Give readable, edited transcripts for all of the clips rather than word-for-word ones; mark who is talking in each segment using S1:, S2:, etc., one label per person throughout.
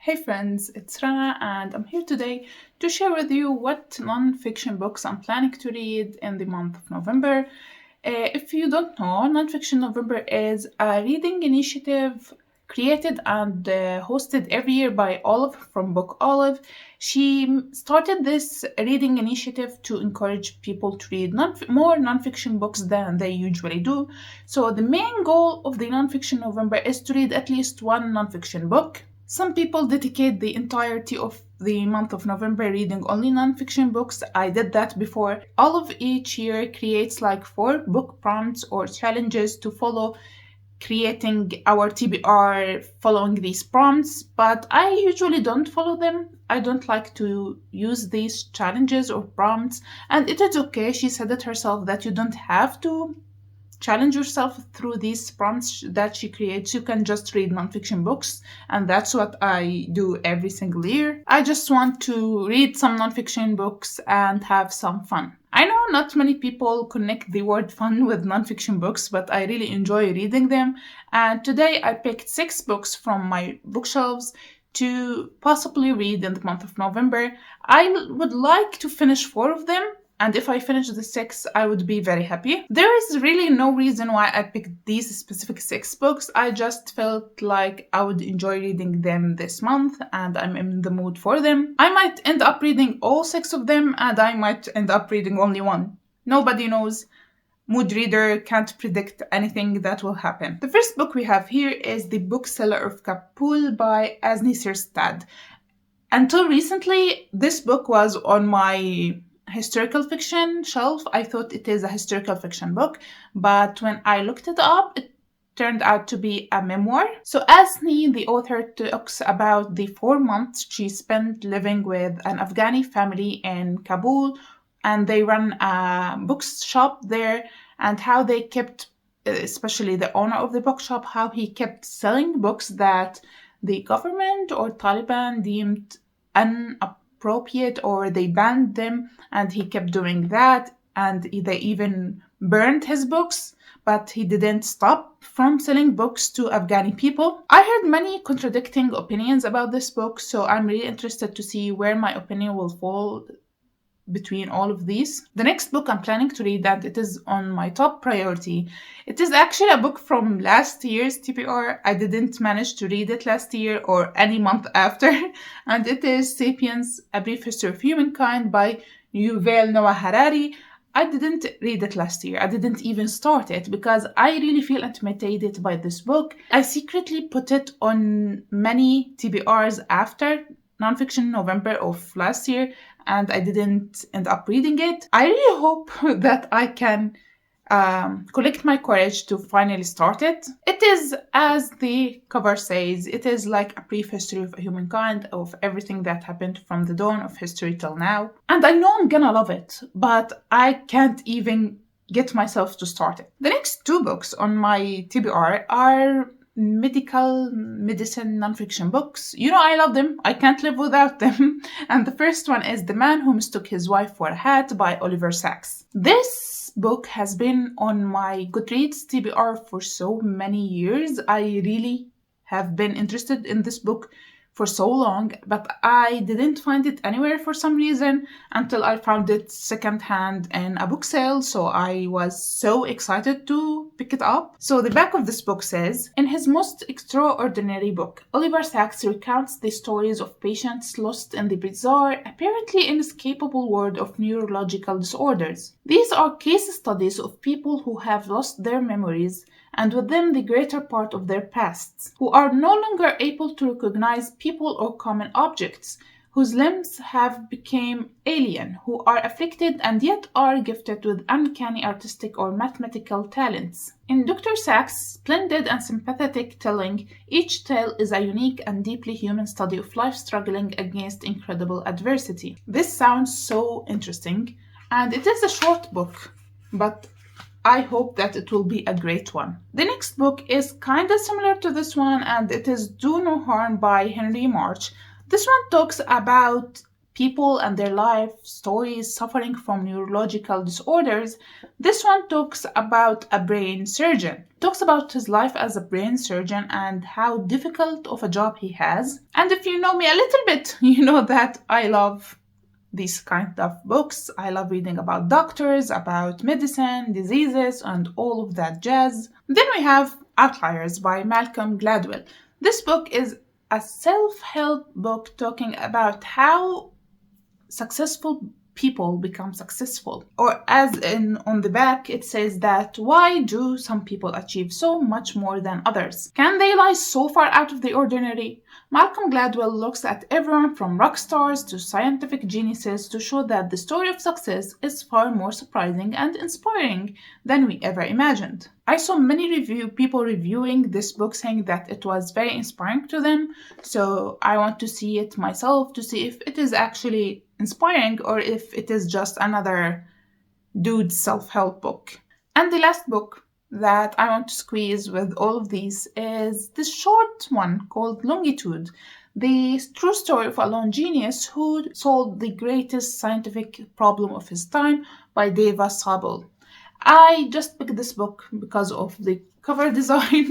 S1: Hey friends, it's Rana and I'm here today to share with you what non-fiction books I'm planning to read in the month of November. If you don't know, Nonfiction November is a reading initiative created and hosted every year by Olive from Book Olive. She started this reading initiative to encourage people to read more nonfiction books than they usually do. So the main goal of the Nonfiction November is to read at least one nonfiction book. Some people dedicate the entirety of the month of November reading only nonfiction books. I did that before. All of each year creates like 4 book prompts or challenges to follow, creating our TBR following these prompts, but I usually don't follow them. I don't like to use these challenges or prompts, and it is okay. She said it herself that you don't have to challenge yourself through these prompts that she creates. You can just read nonfiction books, and that's what I do every single year. I just want to read some nonfiction books and have some fun. I know not many people connect the word fun with nonfiction books, but I really enjoy reading them. And today I picked 6 books from my bookshelves to possibly read in the month of November. I would like to finish 4 of them, and if I finish the 6, I would be very happy. There is really no reason why I picked these specific 6 books. I just felt like I would enjoy reading them this month, and I'm in the mood for them. I might end up reading all 6 of them, and I might end up reading only one. Nobody knows. Mood reader can't predict anything that will happen. The first book we have here is The Bookseller of Kabul by Asni Sirstad. Until recently, this book was on my historical fiction shelf. I thought it is a historical fiction book, but when I looked it up, it turned out to be a memoir. So Asni, the author, talks about the 4 months she spent living with an Afghani family in Kabul, and they run a bookshop there, and how they kept, especially the owner of the bookshop, how he kept selling books that the government or Taliban deemed inappropriate, or they banned them, and he kept doing that, and they even burned his books, but he didn't stop from selling books to Afghani people. I heard many contradicting opinions about this book, so I'm really interested to see where my opinion will fall between all of these. The next book I'm planning to read, and it is on my top priority. It is actually a book from last year's TBR. I didn't manage to read it last year or any month after, and it is Sapiens, A Brief History of Humankind by Yuval Noah Harari. I didn't read it last year. I didn't even start it because I really feel intimidated by this book. I secretly put it on many TBRs after Nonfiction November of last year, and I didn't end up reading it. I really hope that I can collect my courage to finally start it. It is, as the cover says, it is like a brief history of humankind, of everything that happened from the dawn of history till now. And I know I'm gonna love it, but I can't even get myself to start it. The next 2 books on my TBR are medicine nonfiction books. You know, I love them. I can't live without them. And the first one is The Man Who Mistook His Wife for a Hat by Oliver Sacks. This book has been on my Goodreads TBR for so many years. I really have been interested in this book for so long, but I didn't find it anywhere for some reason until I found it secondhand in a book sale, so I was so excited to pick it up. So the back of this book says, in his most extraordinary book, Oliver Sacks recounts the stories of patients lost in the bizarre, apparently inescapable world of neurological disorders. These are case studies of people who have lost their memories, and with them the greater part of their pasts, who are no longer able to recognize people or common objects, whose limbs have become alien, who are afflicted and yet are gifted with uncanny artistic or mathematical talents. In Dr. Sacks' splendid and sympathetic telling, each tale is a unique and deeply human study of life struggling against incredible adversity. This sounds so interesting, and it is a short book, but I hope that it will be a great one. The next book is kind of similar to this one, and it is Do No Harm by Henry March. This one talks about people and their life stories suffering from neurological disorders. This one talks about a brain surgeon. Talks about his life as a brain surgeon and how difficult of a job he has. And if you know me a little bit, you know that I love these kind of books. I love reading about doctors, about medicine, diseases, and all of that jazz. Then we have Outliers by Malcolm Gladwell. This book is a self-help book talking about how successful people become successful. Or as in on the back, it says that why do some people achieve so much more than others? Can they rise so far out of the ordinary? Malcolm Gladwell looks at everyone from rock stars to scientific geniuses to show that the story of success is far more surprising and inspiring than we ever imagined. I saw many people reviewing this book saying that it was very inspiring to them, so I want to see it myself to see if it is actually inspiring or if it is just another dude's self-help book. And the last book that I want to squeeze with all of these is this short one called Longitude, the true story of a lone genius who solved the greatest scientific problem of his time by Deva Sabel. I just picked this book because of the cover design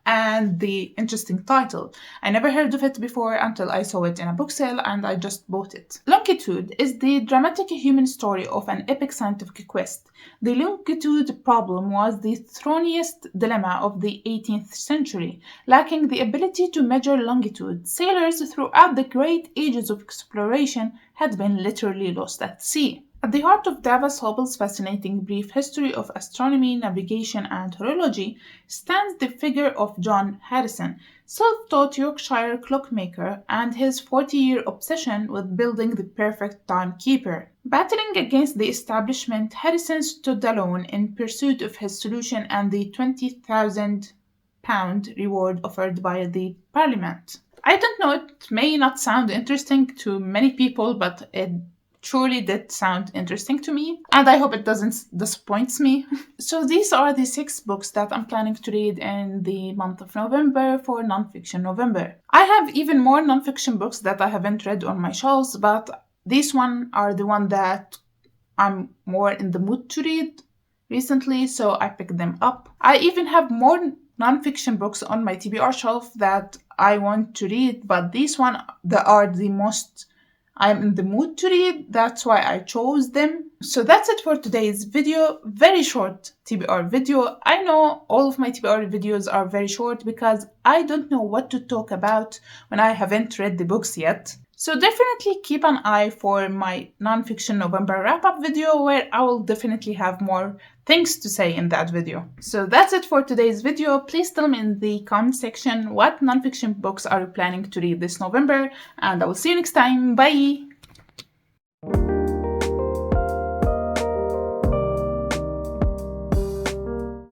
S1: and the interesting title. I never heard of it before until I saw it in a book sale and I just bought it. Longitude is the dramatic human story of an epic scientific quest. The longitude problem was the thorniest dilemma of the 18th century. Lacking the ability to measure longitude, sailors throughout the great ages of exploration had been literally lost at sea. At the heart of Dava Sobel's fascinating brief history of astronomy, navigation, and horology stands the figure of John Harrison, self-taught Yorkshire clockmaker, and his 40-year obsession with building the perfect timekeeper. Battling against the establishment, Harrison stood alone in pursuit of his solution and the £20,000 reward offered by the Parliament. I don't know, it may not sound interesting to many people, but it truly did sound interesting to me, and I hope it doesn't disappoint me. So these are the 6 books that I'm planning to read in the month of November for Nonfiction November. I have even more nonfiction books that I haven't read on my shelves, but these are the one that I'm more in the mood to read recently, so I picked them up. I even have more nonfiction books on my TBR shelf that I want to read, but these that are the most I'm in the mood to read, that's why I chose them. So that's it for today's video. Very short TBR video. I know all of my TBR videos are very short because I don't know what to talk about when I haven't read the books yet. So definitely keep an eye for my Nonfiction November wrap-up video where I will definitely have more things to say in that video. So that's it for today's video. Please tell me in the comment section what nonfiction books are you planning to read this November, and I will see you next time. Bye!